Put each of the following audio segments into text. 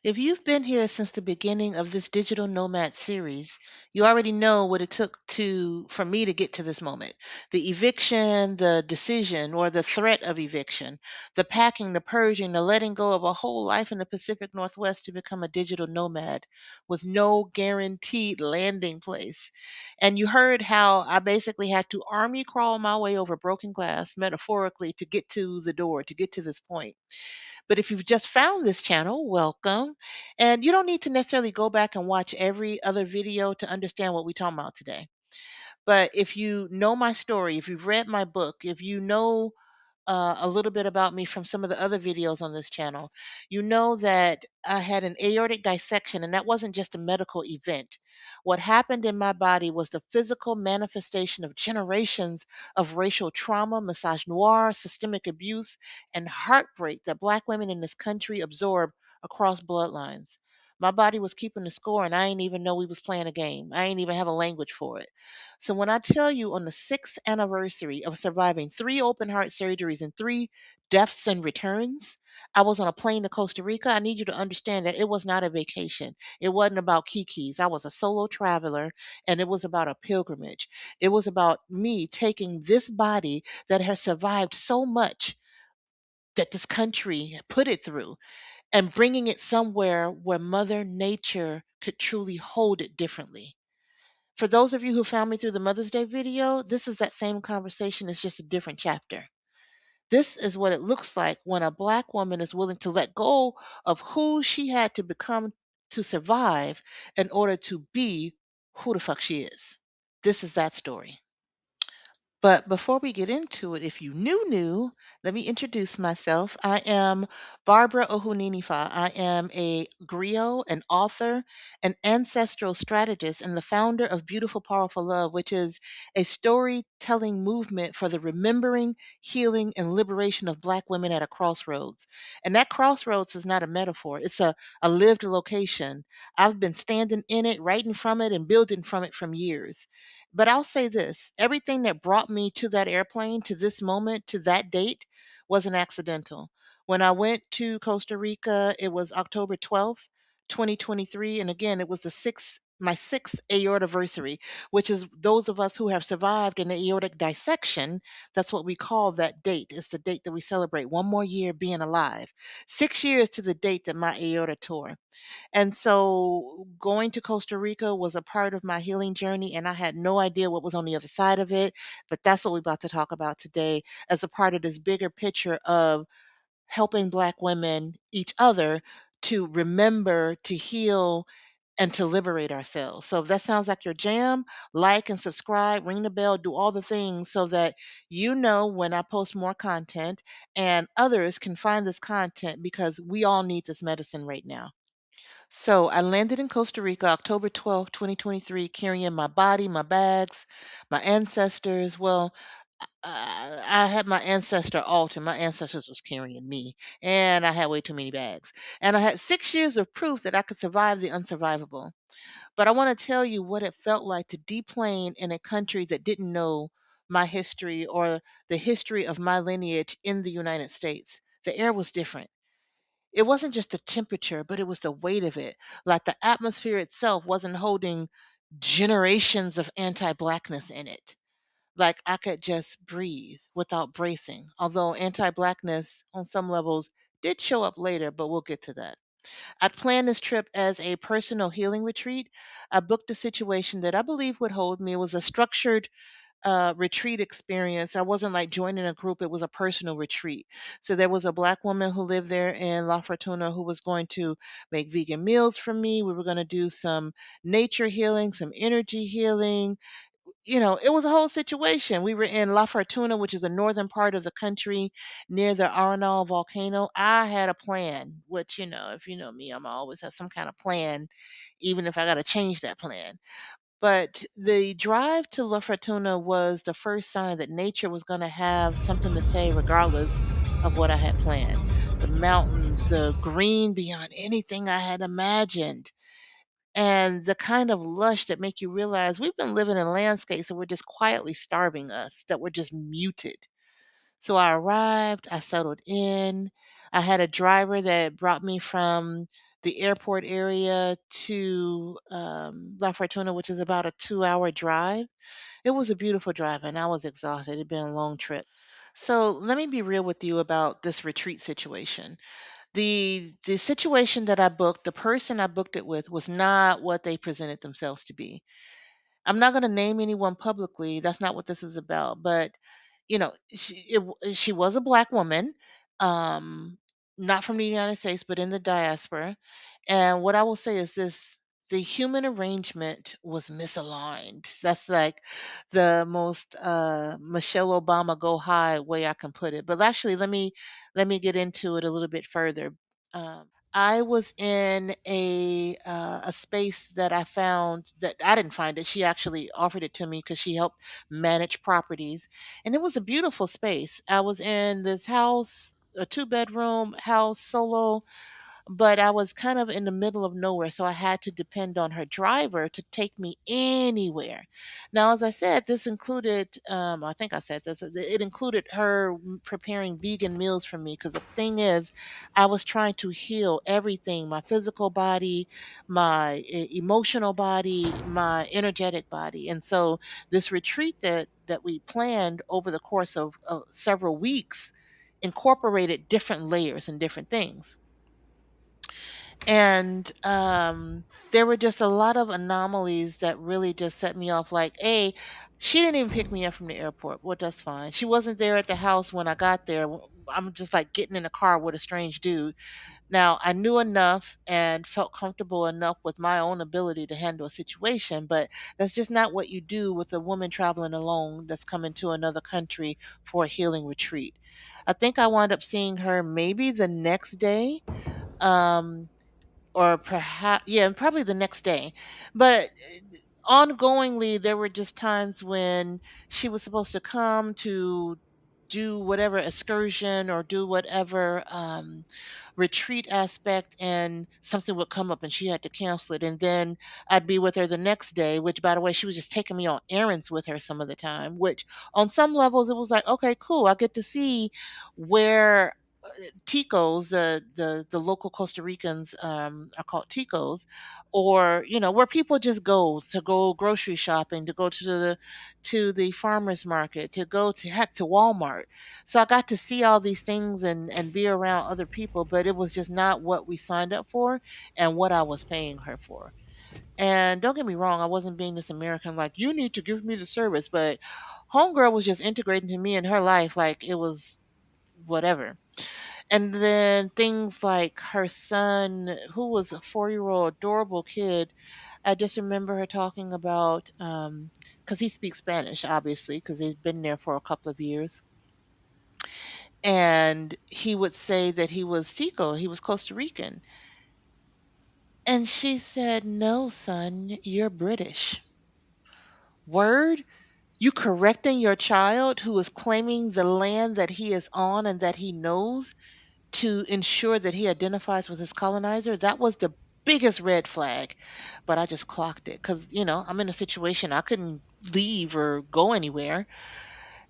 If you've been here since the beginning of this Digital Nomad series, you already know what it took for me to get to this moment. The eviction, the decision or the threat of eviction, the packing, the purging, the letting go of a whole life in the Pacific Northwest to become a digital nomad with no guaranteed landing place. And you heard how I basically had to army crawl my way over broken glass, metaphorically, to get to the door, to get to this point. But if you've just found this channel, welcome. And you don't need to necessarily go back and watch every other video to understand what we're talking about today. But if you know my story, if you've read my book, if you know a little bit about me from some of the other videos on this channel, you know that I had an aortic dissection, and that wasn't just a medical event. What happened in my body was the physical manifestation of generations of racial trauma, misogynoir, systemic abuse, and heartbreak that Black women in this country absorb across bloodlines. My body was keeping the score, and I didn't even know we was playing a game. I didn't even have a language for it. So when I tell you on the sixth anniversary of surviving three open heart surgeries and three deaths and returns, I was on a plane to Costa Rica. I need you to understand that it was not a vacation. It wasn't about kikis. I was a solo traveler, and it was about a pilgrimage. It was about me taking this body that has survived so much that this country put it through and bringing it somewhere where Mother Nature could truly hold it differently. For those of you who found me through the Mother's Day video, this is that same conversation. It's just a different chapter. This is what it looks like when a Black woman is willing to let go of who she had to become to survive in order to be who the fuck she is. This is that story. But before we get into it, if you new, let me introduce myself. I am Barbara Ohuninifa. I am a griot, an author, an ancestral strategist, and the founder of Beautiful Powerful Love, which is a storytelling movement for the remembering, healing, and liberation of Black women at a crossroads. And that crossroads is not a metaphor, it's a lived location. I've been standing in it, writing from it, and building from it from years. But I'll say this, everything that brought me to that airplane, to this moment, to that date wasn't accidental. When I went to Costa Rica, it was October 12th, 2023. And again, it was my sixth aortiversary, which is those of us who have survived an aortic dissection. That's what we call that date. It's the date that we celebrate one more year being alive. 6 years to the date that my aorta tore. And so going to Costa Rica was a part of my healing journey, and I had no idea what was on the other side of it. But that's what we're about to talk about today as a part of this bigger picture of helping Black women, each other, to remember, to heal, and to liberate ourselves. So if that sounds like your jam, like and subscribe, ring the bell, do all the things so that you know when I post more content and others can find this content because we all need this medicine right now. So I landed in Costa Rica October 12th, 2023, carrying my body, my bags, my ancestors. Well, I had my ancestor altar. My ancestors was carrying me, and I had way too many bags. And I had 6 years of proof that I could survive the unsurvivable. But I want to tell you what it felt like to deplane in a country that didn't know my history or the history of my lineage in the United States. The air was different. It wasn't just the temperature, but it was the weight of it. Like the atmosphere itself wasn't holding generations of anti Blackness in it. Like I could just breathe without bracing. Although anti Blackness on some levels did show up later, but we'll get to that. I'd planned this trip as a personal healing retreat. I booked a situation that I believe would hold me. It was a structured retreat experience. I wasn't like joining a group, it was a personal retreat. So there was a Black woman who lived there in La Fortuna who was going to make vegan meals for me. We were going to do some nature healing, some energy healing. It was a whole situation. We were in La Fortuna, which is a northern part of the country near the Arenal volcano. I had a plan, which, if you know me, I'm always have some kind of plan, even if I got to change that plan. But the drive to La Fortuna was the first sign that nature was going to have something to say, regardless of what I had planned. The mountains, the green beyond anything I had imagined, and the kind of lush that make you realize we've been living in landscapes that were just quietly starving us, that were just muted. So I arrived, I settled in. I had a driver that brought me from the airport area to La Fortuna, which is about a 2-hour drive. It was a beautiful drive, and I was exhausted. It'd been a long trip. So let me be real with you about this retreat situation. The situation that I booked, the person I booked it with, was not what they presented themselves to be. I'm not going to name anyone publicly. That's not what this is about. But she was a black woman, um, not from the United States, but in the diaspora. And what I will say is this: the human arrangement was misaligned. That's like the most Michelle Obama go high way I can put it. But actually, let me get into it a little bit further. I was in a space that I found that I didn't find it. She actually offered it to me because she helped manage properties, and it was a beautiful space. I was in this house, a two-bedroom house, solo, but I was kind of in the middle of nowhere, so I had to depend on her driver to take me anywhere. Now, as I said, this included, I think I said this, it included her preparing vegan meals for me because the thing is, I was trying to heal everything, my physical body, my emotional body, my energetic body. And so this retreat that we planned over the course of several weeks incorporated different layers and different things. And there were just a lot of anomalies that really just set me off. Like, A, she didn't even pick me up from the airport. Well, that's fine. She wasn't there at the house when I got there. I'm just like getting in a car with a strange dude. Now, I knew enough and felt comfortable enough with my own ability to handle a situation, but that's just not what you do with a woman traveling alone that's coming to another country for a healing retreat. I think I wound up seeing her maybe the next day. Um, or perhaps, yeah, and probably the next day. But ongoingly, there were just times when she was supposed to come to do whatever excursion or do whatever retreat aspect, and something would come up and she had to cancel it. And then I'd be with her the next day, which, by the way, she was just taking me on errands with her some of the time, which on some levels it was like, okay, cool, I get to see where ticos, the local Costa Ricans are called ticos, or where people just go to go grocery shopping, to go to the farmers market, to go to heck to Walmart. So I got to see all these things and be around other people, but it was just not what we signed up for and what I was paying her for. And don't get me wrong, I wasn't being this American like you need to give me the service, but homegirl was just integrating to me in her life like it was whatever. And then things like her son, who was a 4-year-old adorable kid, I just remember her talking about, because he speaks Spanish, obviously, because he's been there for a couple of years. And he would say that he was Tico, he was Costa Rican. And she said, "No, son, you're British." Word? You correcting your child who is claiming the land that he is on and that he knows to ensure that he identifies with his colonizer? That was the biggest red flag. But I just clocked it because, I'm in a situation I couldn't leave or go anywhere.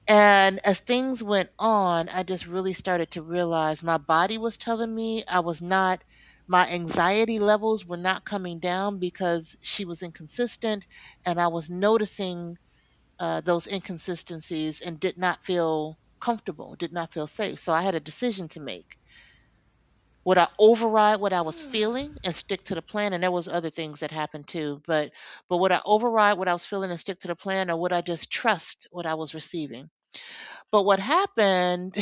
And as things went on, I just really started to realize my body was telling me I was not, my anxiety levels were not coming down because she was inconsistent. And I was noticing those inconsistencies and did not feel comfortable, did not feel safe. So I had a decision to make. Would I override what I was feeling and stick to the plan? And there was other things that happened too, but would I override what I was feeling and stick to the plan, or would I just trust what I was receiving? But what happened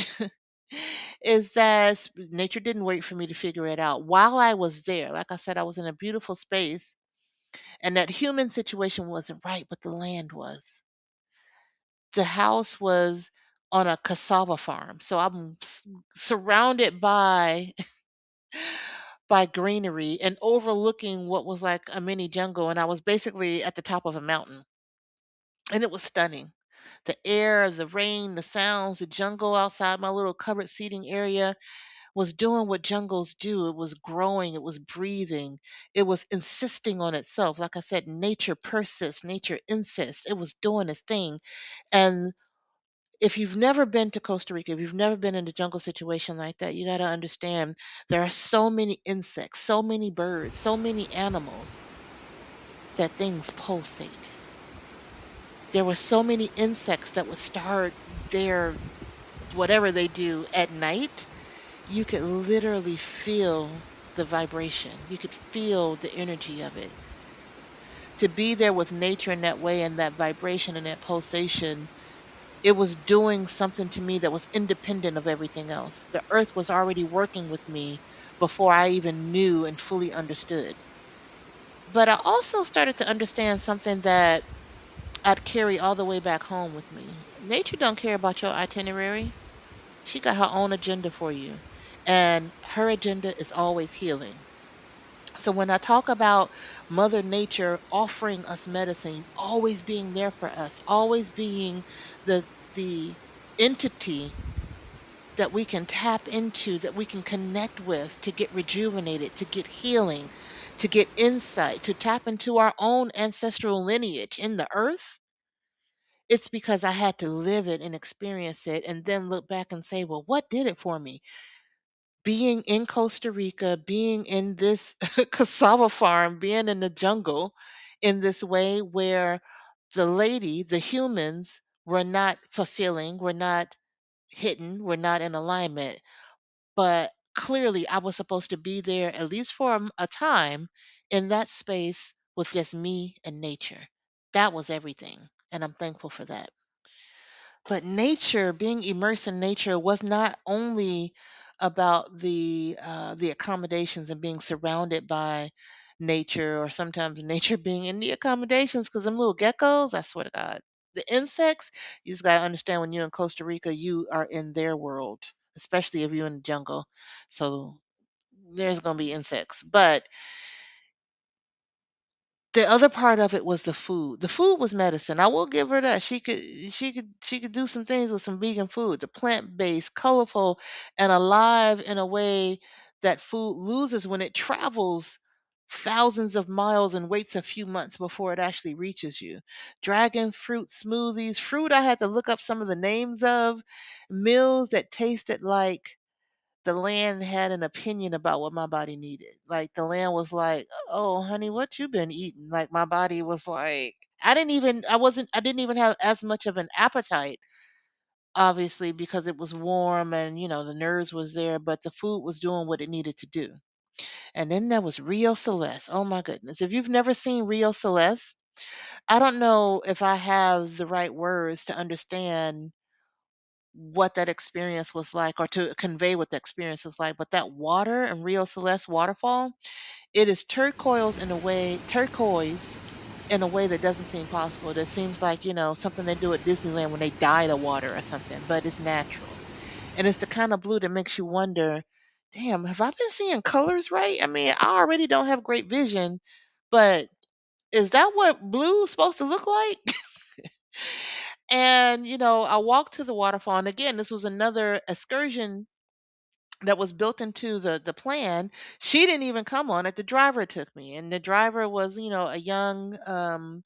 is that nature didn't wait for me to figure it out. While I was there, like I said, I was in a beautiful space, and that human situation wasn't right, but the land was. The house was on a cassava farm, so I'm surrounded by greenery and overlooking what was like a mini jungle, and I was basically at the top of a mountain, and it was stunning. The air, the rain, the sounds, the jungle outside my little covered seating area was doing what jungles do. It was growing, it was breathing, it was insisting on itself. Like I said, nature persists, nature insists. It was doing its thing. And If you've never been to Costa Rica, if you've never been in a jungle situation like that, you got to understand there are so many insects, so many birds, so many animals that things pulsate. There were so many insects that would start their whatever they do at night. You could literally feel the vibration. You could feel the energy of it. To be there with nature in that way and that vibration and that pulsation, it was doing something to me that was independent of everything else. The earth was already working with me before I even knew and fully understood. But I also started to understand something that I'd carry all the way back home with me. Nature don't care about your itinerary. She got her own agenda for you. And her agenda is always healing. So when I talk about Mother Nature offering us medicine, always being there for us, always being the entity that we can tap into, that we can connect with to get rejuvenated, to get healing, to get insight, to tap into our own ancestral lineage in the earth, it's because I had to live it and experience it and then look back and say, well, what did it for me? Being in Costa Rica, being in this cassava farm, being in the jungle in this way where the lady, the humans, were not fulfilling, were not hidden, were not in alignment. But clearly, I was supposed to be there at least for a time in that space with just me and nature. That was everything. And I'm thankful for that. But nature, being immersed in nature, was not only about the accommodations and being surrounded by nature, or sometimes nature being in the accommodations. Because them little geckos, I swear to God, the insects, you just gotta understand when you're in Costa Rica, you are in their world, especially if you're in the jungle. So there's gonna be insects, but the other part of it was the food. The food was medicine. I will give her that. She could do some things with some vegan food. The plant-based, colorful, and alive in a way that food loses when it travels thousands of miles and waits a few months before it actually reaches you. Dragon fruit smoothies, fruit I had to look up some of the names of, meals that tasted like the land had an opinion about what my body needed. Like the land was like, "Oh, honey, what you been eating?" Like my body was like, I didn't even have as much of an appetite, obviously, because it was warm and, the nerves was there, but the food was doing what it needed to do. And then there was Rio Celeste. Oh my goodness. If you've never seen Rio Celeste, I don't know if I have the right words to understand what that experience was like or to convey what the experience was like. But that water and Rio Celeste waterfall, it is turquoise in a way that doesn't seem possible. That seems like, something they do at Disneyland when they dye the water or something, but it's natural. And it's the kind of blue that makes you wonder, damn, have I been seeing colors right? I mean, I already don't have great vision, but is that what blue is supposed to look like? And, I walked to the waterfall. And again, this was another excursion that was built into the plan. She didn't even come on it. The driver took me. And the driver was, a young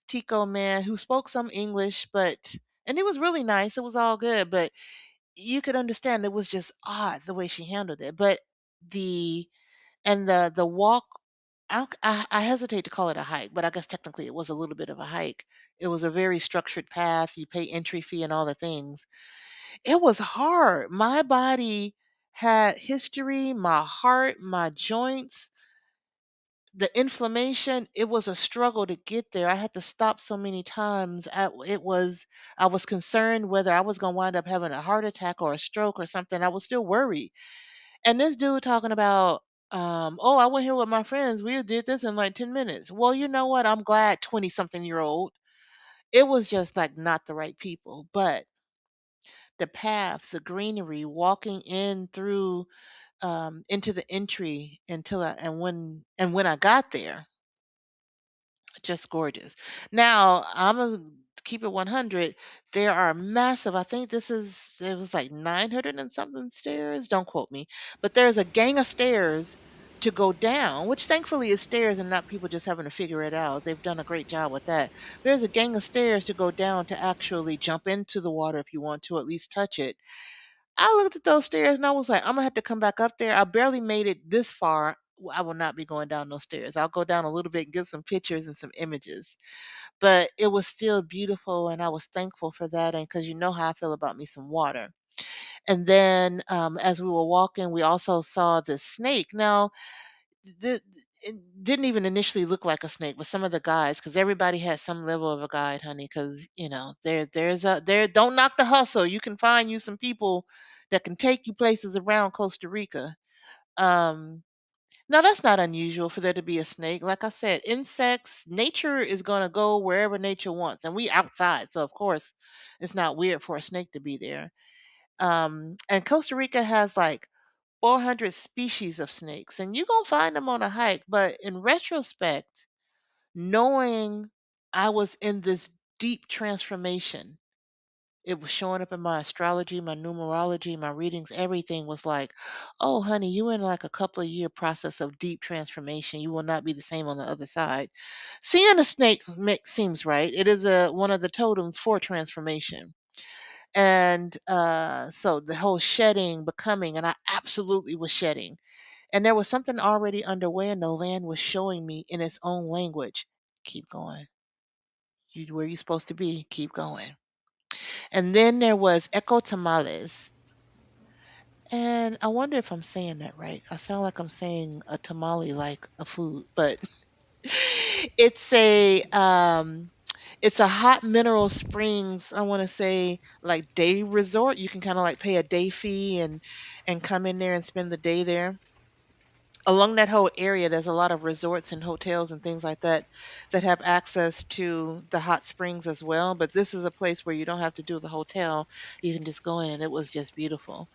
Tico man who spoke some English, and it was really nice. It was all good. But you could understand it was just odd the way she handled it. But the the walk, I hesitate to call it a hike, but I guess technically it was a little bit of a hike. It was a very structured path. You pay entry fee and all the things. It was hard. My body had history, my heart, my joints, the inflammation. It was a struggle to get there. I had to stop so many times. I was concerned whether I was going to wind up having a heart attack or a stroke or something. I was still worried. And this dude talking about, oh, I went here with my friends. We did this in like 10 minutes. Well, you know what? I'm glad 20 something year old. It was just like not the right people. But the paths, the greenery, walking in through into the entry until when I got there, just gorgeous. Now I'm gonna keep it 100. There are massive. I think it was like 900 and something stairs. Don't quote me, but there's a gang of stairs to go down, which thankfully is stairs and not people just having to figure it out. They've done a great job with that. There's a gang of stairs to go down to actually jump into the water if you want to, at least touch it. I looked at those stairs and I was like, I'm gonna have to come back up there. I barely made it this far. I will not be going down those stairs. I'll go down a little bit and get some pictures and some images. But it was still beautiful, and I was thankful for that. And because you know how I feel about me some water. And then as we were walking, we also saw this snake. Now, the, it didn't even initially look like a snake, but some of the guides, because everybody had some level of a guide, honey, because there's don't knock the hustle. You can find you some people that can take you places around Costa Rica. Um, now that's not unusual for there to be a snake. Like I said, insects, nature is gonna go wherever nature wants, and we outside, so of course it's not weird for a snake to be there. And Costa Rica has like 400 species of snakes, and you're going to find them on a hike. But in retrospect, knowing I was in this deep transformation, it was showing up in my astrology, my numerology, my readings, everything was like, oh, honey, you in like a couple of year process of deep transformation. You will not be the same on the other side. Seeing a snake seems right. It is one of the totems for transformation. And so the whole shedding, becoming, and I absolutely was shedding. And there was something already underway, and the land was showing me in its own language. Keep going. You where you supposed to be. Keep going. And then there was Eco Tamales. And I wonder if I'm saying that right. I sound like I'm saying a tamale like a food, but it's a it's a hot mineral springs, I want to say like day resort. You can kind of like pay a day fee and come in there and spend the day there. Along that whole area, there's a lot of resorts and hotels and things like that that have access to the hot springs as well. But this is a place where you don't have to do the hotel. You can just go in, and it was just beautiful.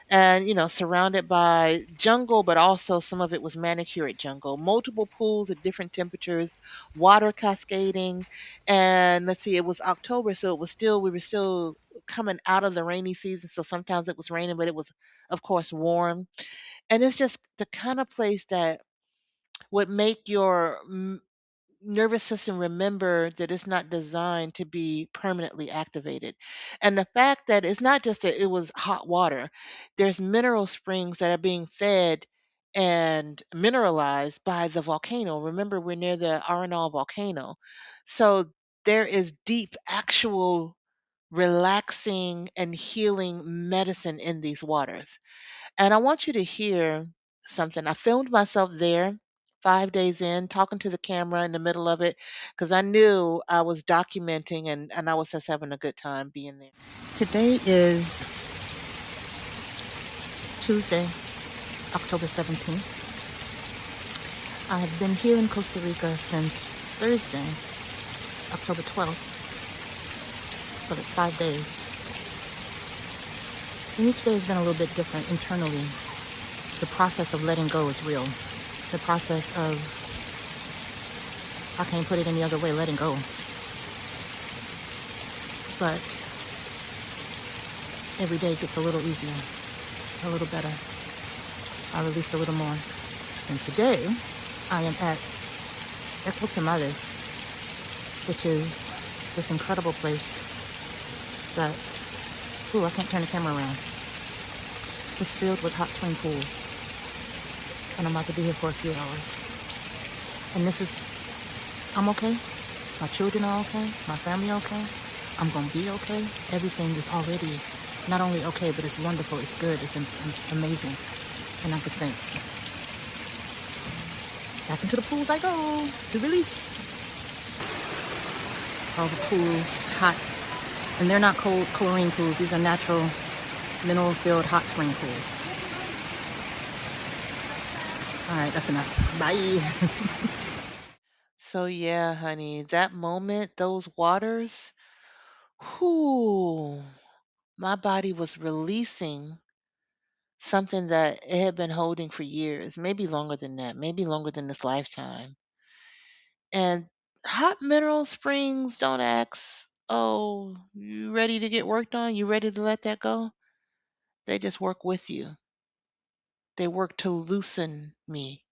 And, surrounded by jungle, but also some of it was manicured jungle, multiple pools at different temperatures, water cascading. And let's see, it was October, so we were still coming out of the rainy season. So sometimes it was raining, but it was, of course, warm. And it's just the kind of place that would make your nervous system remember that it's not designed to be permanently activated. And the fact that it's not just that it was hot water, there's mineral springs that are being fed and mineralized by the volcano. Remember, we're near the Arenal volcano. So there is deep, actual relaxing and healing medicine in these waters. And I want you to hear something. I filmed myself there 5 days in, talking to the camera in the middle of it, because I knew I was documenting and I was just having a good time being there. Today is Tuesday, October 17th. I have been here in Costa Rica since Thursday, October 12th. So that's 5 days. And each day has been a little bit different internally. The process of letting go is real. The process of, I can't put it any other way, letting go. But every day gets a little easier, a little better. I release a little more. And today, I am at Expat, which is this incredible place that, I can't turn the camera around. It's filled with hot spring pools. And I'm about to be here for a few hours. And I'm okay. My children are okay. My family okay. I'm going to be okay. Everything is already not only okay, but it's wonderful. It's good. It's amazing. And I give thanks. Back into the pools I go to release. All the pools, hot. And they're not cold chlorine pools. These are natural, mineral-filled hot spring pools. All right, that's enough. Bye. So yeah, honey, that moment, those waters, whoo, my body was releasing something that it had been holding for years, maybe longer than that, maybe longer than this lifetime. And hot mineral springs don't ask, oh, you ready to get worked on? You ready to let that go? They just work with you. They work to loosen me.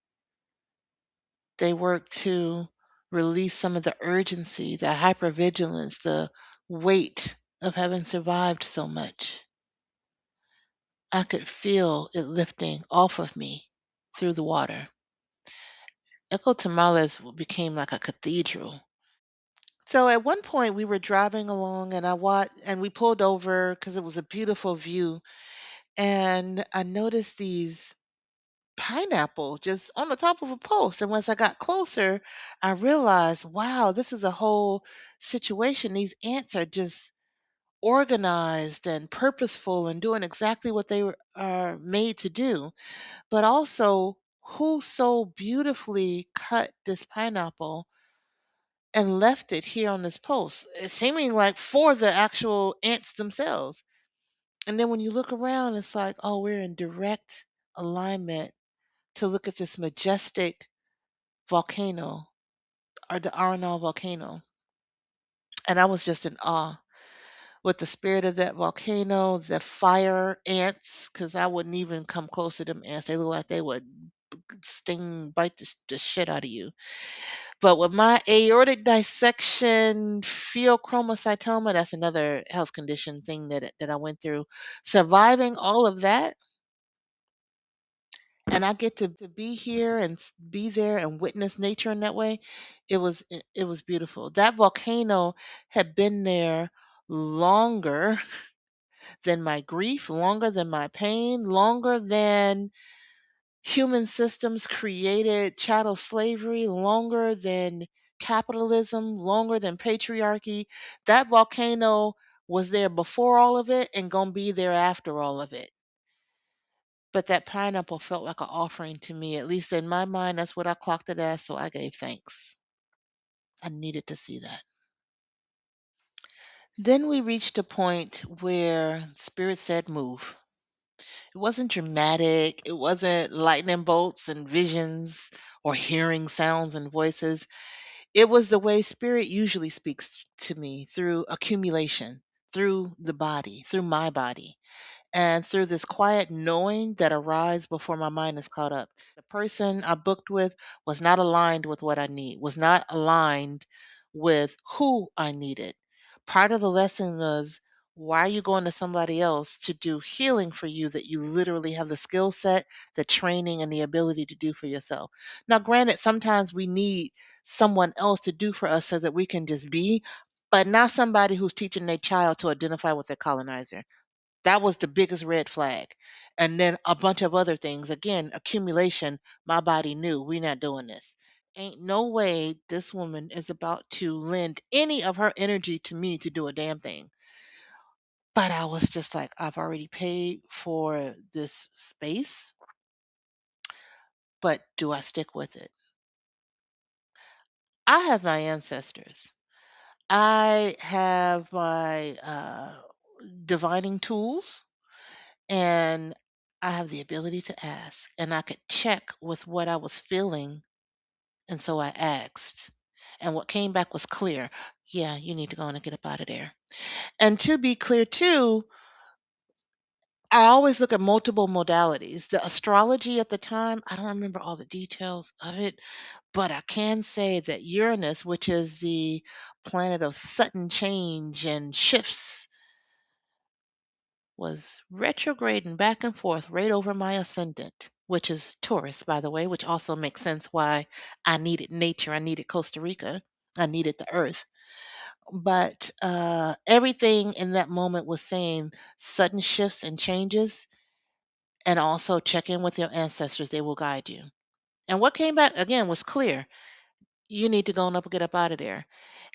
They work to release some of the urgency, the hypervigilance, the weight of having survived so much. I could feel it lifting off of me through the water. Echo Tamales became like a cathedral. So at one point we were driving along and I watched and we pulled over because it was a beautiful view and I noticed these pineapple just on the top of a post. And once I got closer, I realized, wow, this is a whole situation. These ants are just organized and purposeful and doing exactly what are made to do. But also, who so beautifully cut this pineapple and left it here on this post, seeming like for the actual ants themselves. And then when you look around, it's like, oh, we're in direct alignment to look at this majestic volcano or the Arenal volcano. And I was just in awe with the spirit of that volcano, the fire ants, because I wouldn't even come close to them ants. They look like they would sting, bite the shit out of you. But with my aortic dissection, pheochromocytoma, that's another health condition thing that I went through. Surviving all of that, and I get to be here and be there and witness nature in that way. It was beautiful. That volcano had been there longer than my grief, longer than my pain, longer than human systems created chattel slavery, longer than capitalism, longer than patriarchy. That volcano was there before all of it and gonna be there after all of it. But that pineapple felt like an offering to me, at least in my mind. That's what I clocked it as, so I gave thanks. I needed to see that. Then we reached a point where Spirit said, move. It wasn't dramatic, it wasn't lightning bolts and visions or hearing sounds and voices. It was the way Spirit usually speaks to me through accumulation, through the body, through my body. And through this quiet knowing that arises before my mind is caught up. The person I booked with was not aligned with what I need, was not aligned with who I needed. Part of the lesson was, why are you going to somebody else to do healing for you that you literally have the skill set, the training, and the ability to do for yourself? Now, granted, sometimes we need someone else to do for us so that we can just be, but not somebody who's teaching their child to identify with their colonizer. That was the biggest red flag. And then a bunch of other things. Again, accumulation. My body knew we're not doing this. Ain't no way this woman is about to lend any of her energy to me to do a damn thing. But I was just like, I've already paid for this space, but do I stick with it? I have my ancestors. I have my divining tools. And I have the ability to ask, and I could check with what I was feeling. And so I asked. And what came back was clear. Yeah, you need to go on and get up out of there. And to be clear, too, I always look at multiple modalities. The astrology at the time, I don't remember all the details of it, but I can say that Uranus, which is the planet of sudden change and shifts, was retrograding back and forth right over my ascendant, which is Taurus, by the way, which also makes sense why I needed nature. I needed Costa Rica. I needed the earth. But everything in that moment was saying sudden shifts and changes, and also check in with your ancestors. They will guide you. And what came back again was clear. You need to go on up and get up out of there.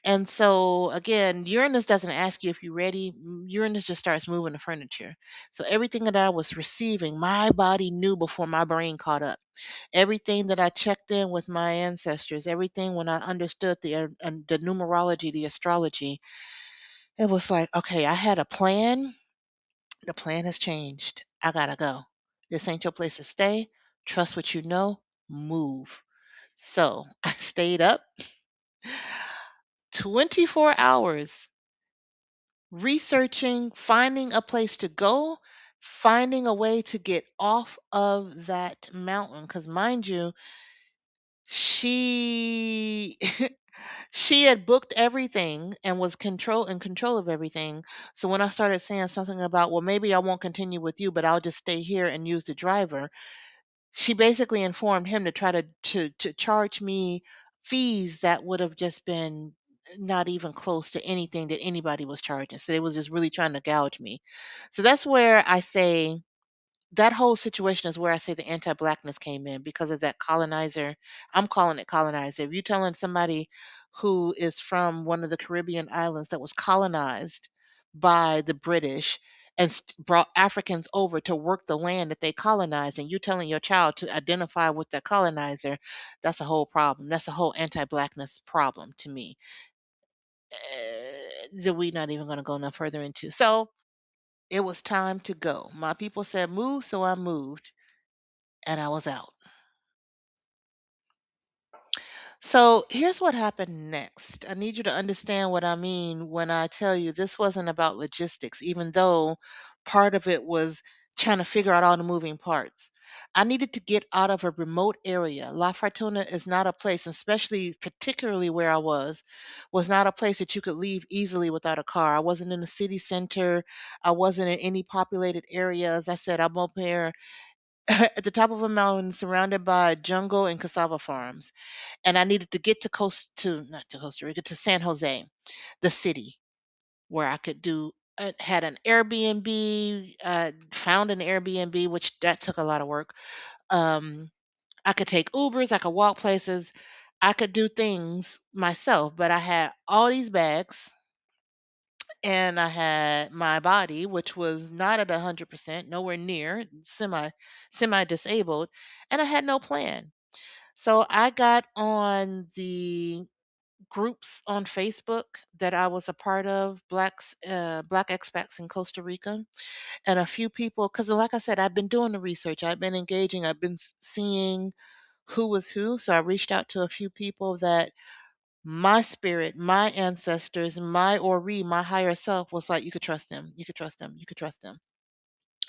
And so again, Uranus doesn't ask you if you're ready. Uranus just starts moving the furniture. So everything that I was receiving, my body knew before my brain caught up. Everything that I checked in with my ancestors, everything when I understood the numerology, the astrology, it was like, okay, I had a plan. The plan has changed. I gotta go. This ain't your place to stay. Trust what you know. Move. So I stayed up 24 hours researching, finding a place to go, finding a way to get off of that mountain. Because, mind you, She she had booked everything and was control of everything. So when I started saying something about, well, maybe I won't continue with you, but I'll just stay here and use the driver, she basically informed him to try to charge me fees that would have just been not even close to anything that anybody was charging. So they was just really trying to gouge me. So that's where I say that whole situation is where I say the anti-blackness came in because of that colonizer. I'm calling it colonizer. If you're telling somebody who is from one of the Caribbean islands that was colonized by the British and brought Africans over to work the land that they colonized, and you telling your child to identify with the colonizer, that's a whole problem. That's a whole anti-blackness problem to me. That we're not even going to go no further into. So it was time to go. My people said move, so I moved and I was out. So here's what happened next. I need you to understand what I mean when I tell you this wasn't about logistics, even though part of it was trying to figure out all the moving parts. I needed to get out of a remote area. La Fortuna is not a place, especially particularly where I was not a place that you could leave easily without a car. I wasn't in the city center. I wasn't in any populated areas. I said I'm up here at the top of a mountain surrounded by jungle and cassava farms, and I needed to get to not to Costa Rica, to San Jose, the city, where I could do had an Airbnb, found an Airbnb, which that took a lot of work. Um, I could take Ubers, I could walk places, I could do things myself, but I had all these bags and I had my body, which was not at 100%, nowhere near semi disabled, and I had no plan. So I got on the groups on Facebook that I was a part of, Black expats in Costa Rica, and a few people. Because, like I said, I've been doing the research, I've been engaging, I've been seeing who was who. So I reached out to a few people that my spirit, my ancestors, my Ori, my higher self was like, you could trust them, you could trust them, you could trust them.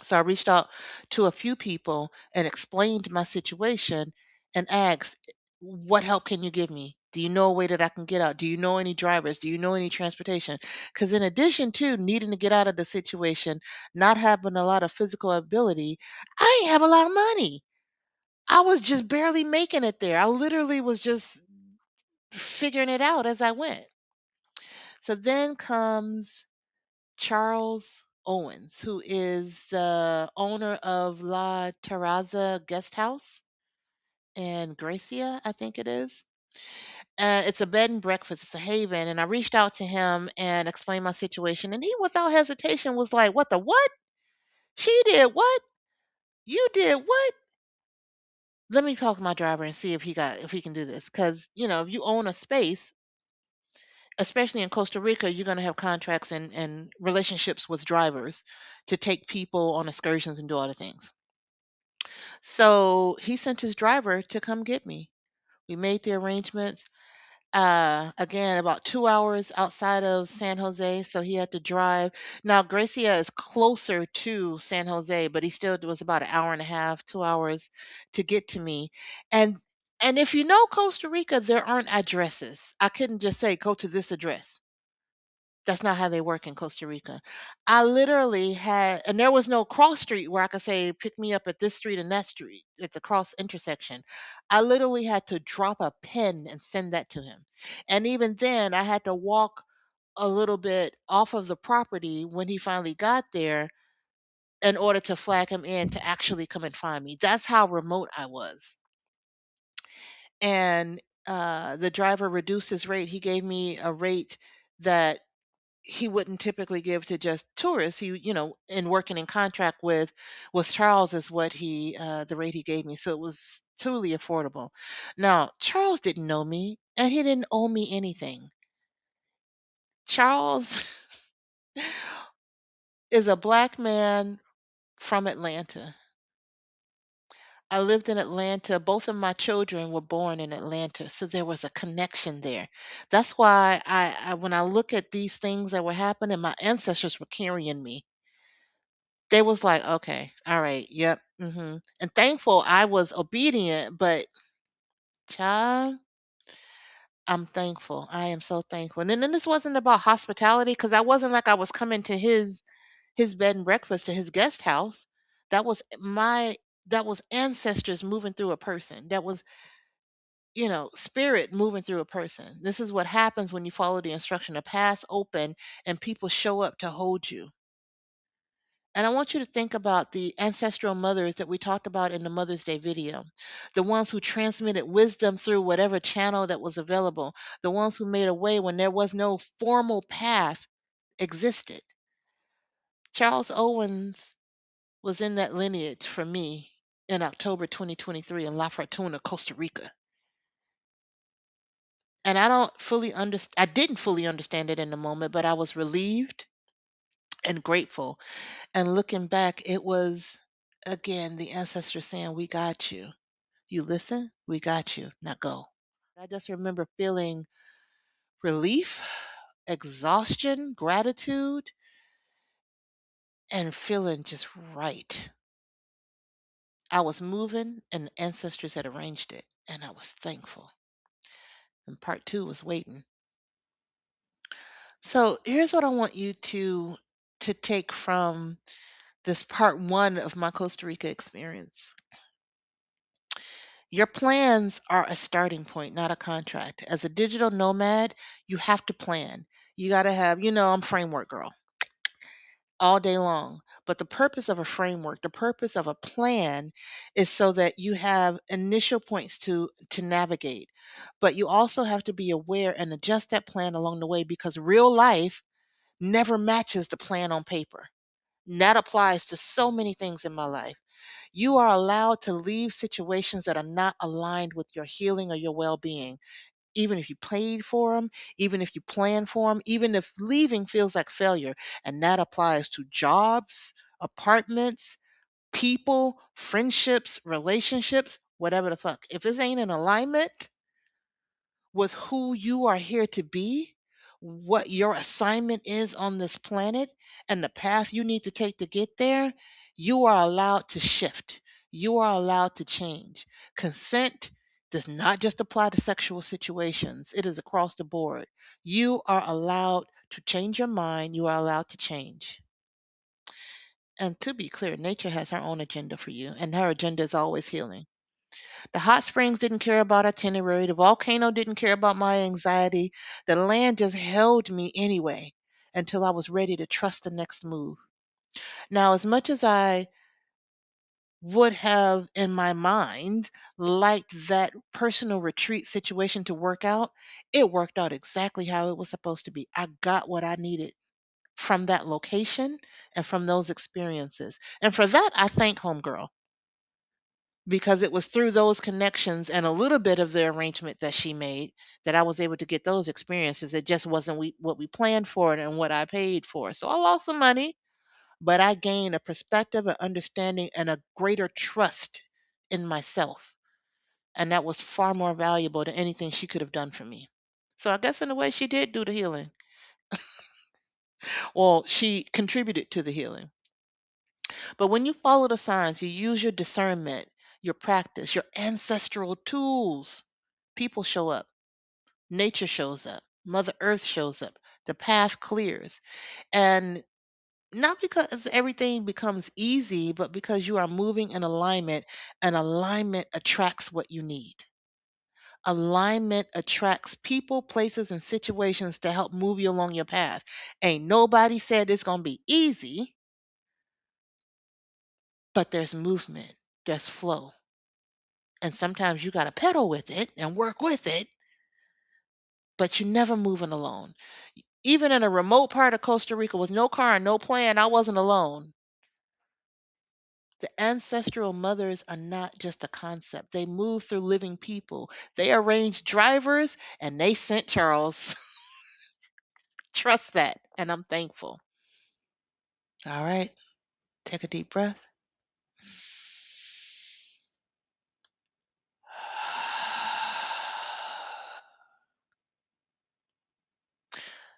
So I reached out to a few people and explained my situation and asked, what help can you give me? Do you know a way that I can get out? Do you know any drivers? Do you know any transportation? Because in addition to needing to get out of the situation, not having a lot of physical ability, I ain't have a lot of money. I was just barely making it there. I literally was just figuring it out as I went. So then comes Charles Owens, who is the owner of La Terraza Guest House in Gracia, I think it is. It's a bed and breakfast. It's a haven. And I reached out to him and explained my situation. And he, without hesitation, was like, "What the what? She did what? You did what? Let me talk to my driver and see if he can do this. Because if you own a space, especially in Costa Rica, you're going to have contracts and relationships with drivers to take people on excursions and do other things." So he sent his driver to come get me. We made the arrangements. Again, about 2 hours outside of San Jose, so he had to drive. Now, Gracia is closer to San Jose, but he still was about an hour and a half, 2 hours to get to me. And and if you know Costa Rica, there aren't addresses. I couldn't just say go to this address. That's not how they work in Costa Rica. I literally had, and there was no cross street where I could say, pick me up at this street and that street. It's a cross intersection. I literally had to drop a pin and send that to him. And even then, I had to walk a little bit off of the property when he finally got there in order to flag him in to actually come and find me. That's how remote I was. And the driver reduced his rate. He gave me a rate that he wouldn't typically give to just tourists. In working in contract with Charles is what the rate he gave me. So it was truly affordable. Now, Charles didn't know me and he didn't owe me anything. Charles is a black man from Atlanta. I lived in Atlanta. Both of my children were born in Atlanta, so there was a connection there. That's why when I look at these things that were happening, my ancestors were carrying me. They was like, "Okay, all right, yep, mhm." And thankful I was obedient, but Child, I'm thankful. I am so thankful. And then this wasn't about hospitality because I wasn't like I was coming to his bed and breakfast to his guest house. That was my that was ancestors moving through a person. That was, spirit moving through a person. This is what happens when you follow the instruction. The path's open and people show up to hold you. And I want you to think about the ancestral mothers that we talked about in the Mother's Day video, the ones who transmitted wisdom through whatever channel that was available, the ones who made a way when there was no formal path existed. Charles Owens was in that lineage for me in October 2023 in La Fortuna, Costa Rica. And I didn't fully understand it in the moment, but I was relieved and grateful. And looking back, it was again the ancestors saying, "We got you. You listen, we got you. Now go." I just remember feeling relief, exhaustion, gratitude, and feeling just right. I was moving and the ancestors had arranged it, and I was thankful. And part two was waiting. So here's what I want you to take from this part one of my Costa Rica experience. Your plans are a starting point, not a contract. As a digital nomad, you have to plan. You got to have, I'm framework girl all day long. But the purpose of a framework, the purpose of a plan is so that you have initial points to navigate. But you also have to be aware and adjust that plan along the way because real life never matches the plan on paper. And that applies to so many things in my life. You are allowed to leave situations that are not aligned with your healing or your well being, even if you paid for them, even if you plan for them, even if leaving feels like failure. And that applies to jobs, apartments, people, friendships, relationships, whatever the fuck. If it ain't in alignment with who you are here to be, what your assignment is on this planet, and the path you need to take to get there, you are allowed to shift. You are allowed to change. Consent does not just apply to sexual situations, it is across the board. You are allowed to change your mind, you are allowed to change. And to be clear, nature has her own agenda for you, and her agenda is always healing. The hot springs didn't care about itinerary. The volcano didn't care about my anxiety. The land just held me anyway until I was ready to trust the next move. Now, as much as I would have in my mind liked that personal retreat situation to work out, it worked out exactly how it was supposed to be. I got what I needed from that location and from those experiences. And for that, I thank Homegirl because it was through those connections and a little bit of the arrangement that she made that I was able to get those experiences. It just wasn't what we planned for and what I paid for. So I lost some money, but I gained a perspective, an understanding, and a greater trust in myself. And that was far more valuable than anything she could have done for me. So I guess in a way she did do the healing. Well, she contributed to the healing. But when you follow the signs, you use your discernment, your practice, your ancestral tools, people show up, nature shows up, Mother Earth shows up, the path clears. And not because everything becomes easy, but because you are moving in alignment, and alignment attracts what you need. Alignment attracts people, places, and situations to help move you along your path. Ain't nobody said it's going to be easy, but there's movement, there's flow. And sometimes you got to pedal with it and work with it, but you're never moving alone. Even in a remote part of Costa Rica with no car and no plan, I wasn't alone. The ancestral mothers are not just a concept. They move through living people. They arranged drivers and they sent Charles. Trust that. And I'm thankful. All right. Take a deep breath.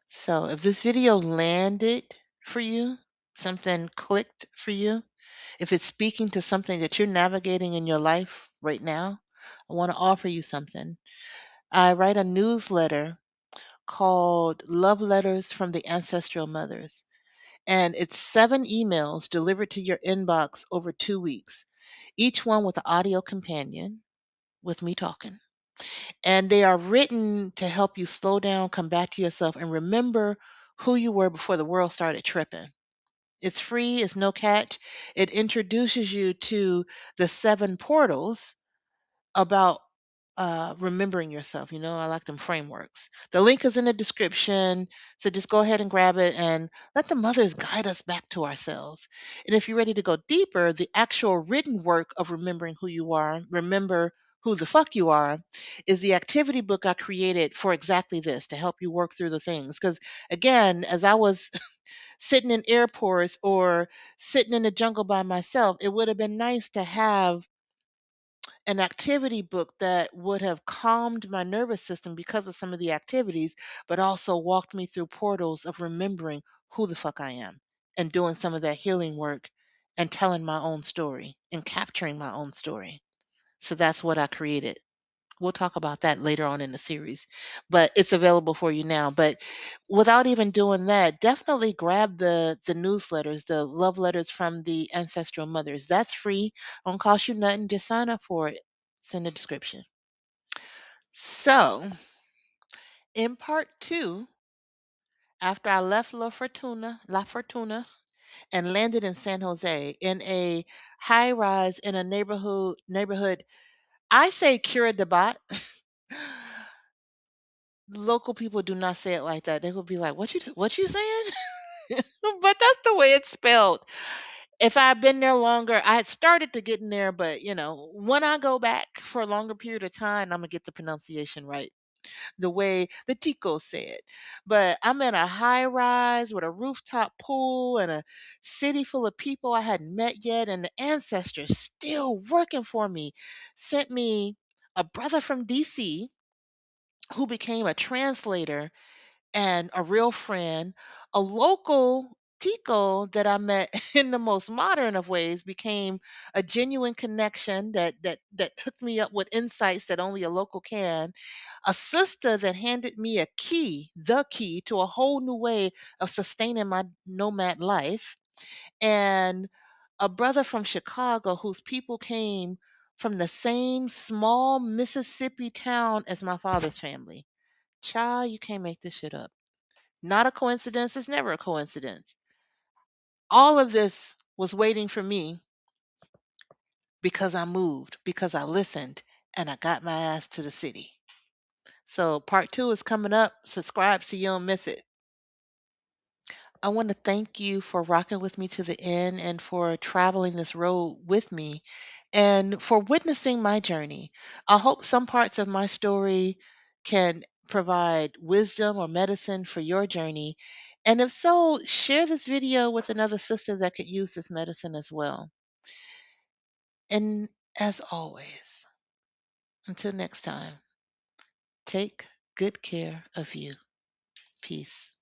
So if this video landed for you, something clicked for you, if it's speaking to something that you're navigating in your life right now, I want to offer you something. I write a newsletter called Love Letters from the Ancestral Mothers. And it's 7 emails delivered to your inbox over 2 weeks, each one with an audio companion with me talking. And they are written to help you slow down, come back to yourself, and remember who you were before the world started tripping. It's free, it's no catch. It introduces you to the 7 portals about remembering yourself. You know, I like them frameworks. The link is in the description. So just go ahead and grab it and let the mothers guide us back to ourselves. And if you're ready to go deeper, the actual written work of remembering who you are, remember who the fuck you are, is the activity book I created for exactly this to help you work through the things. Because again, as I was sitting in airports or sitting in the jungle by myself, it would have been nice to have an activity book that would have calmed my nervous system because of some of the activities, but also walked me through portals of remembering who the fuck I am and doing some of that healing work and telling my own story and capturing my own story. So that's what I created. We'll talk about that later on in the series, but it's available for you now. But without even doing that, definitely grab the newsletters, the love letters from the ancestral mothers. That's free, don't cost you nothing. Just sign up for it. It's in the description. So, in part two, after I left La Fortuna, and landed in San Jose in a high rise in a neighborhood. I say Cura de Bot. Local people do not say it like that. They will be like, what you saying?" But that's the way it's spelled. If I had been there longer, I had started to get in there, but when I go back for a longer period of time, I'm gonna get the pronunciation right, the way the Ticos say it. But I'm in a high rise with a rooftop pool and a city full of people I hadn't met yet, and the ancestors still working for me sent me a brother from DC who became a translator and a real friend, a local Tico that I met in the most modern of ways became a genuine connection that hooked me up with insights that only a local can. A sister that handed me the key to a whole new way of sustaining my nomad life, and a brother from Chicago whose people came from the same small Mississippi town as my father's family. Child, you can't make this shit up. Not a coincidence. It's never a coincidence. All of this was waiting for me because I moved, because I listened, and I got my ass to the city. So part two is coming up. Subscribe so you don't miss it. I want to thank you for rocking with me to the end and for traveling this road with me and for witnessing my journey. I hope some parts of my story can provide wisdom or medicine for your journey. And if so, share this video with another sister that could use this medicine as well. And as always, until next time, take good care of you. Peace.